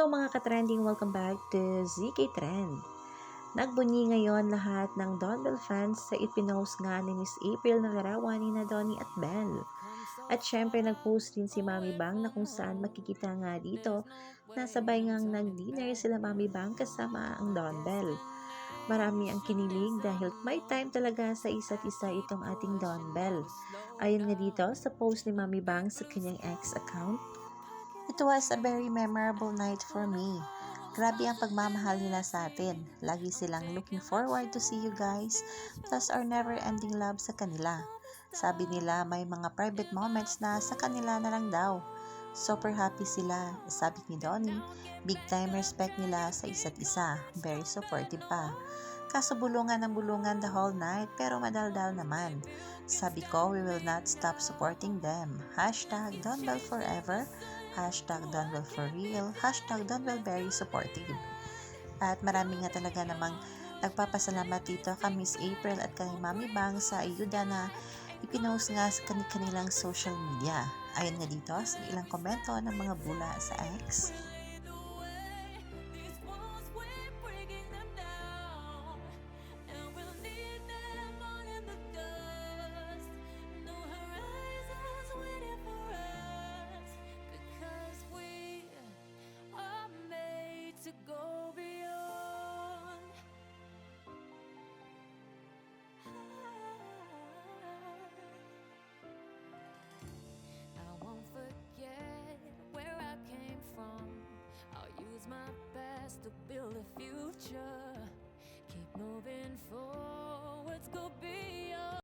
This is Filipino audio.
Hello mga ka-trending! Welcome back to ZK Trend. Nagbunyi ngayon lahat ng Donbell fans sa ipinost nga ni Miss April na larawan ni na Donnie at Belle. At syempre nag-post din si Mami Bang na kung saan makikita nga dito na sabay ngang nag-dinner sila Mami Bang kasama ang Donbell. Marami ang kinilig dahil may time talaga sa isa't isa itong ating Donbell. Ayon nga dito sa post ni Mami Bang sa kanyang ex account, "It was a very memorable night for me. Grabe ang pagmamahal nila sa atin. Lagi silang looking forward to see you guys, plus our never-ending love sa kanila. Sabi nila may mga private moments na sa kanila na lang daw. Super happy sila." Sabi ni Donnie, big time respect nila sa isa't isa. Very supportive pa. "Kaso bulungan ng bulungan the whole night pero madaldal naman. Sabi ko, we will not stop supporting them. Hashtag Donbell forever. Hashtag Donbell for real. Hashtag Donbell very supportive." At marami nga talaga namang nagpapasalamat dito kay Miss April at kay Mami Bang sa ayuda na ipinost nga sa kanilang social media. Ayon nga dito sa ilang komento ng mga bula sa X. To go beyond. I won't forget where I came from. I'll use my best to build a future.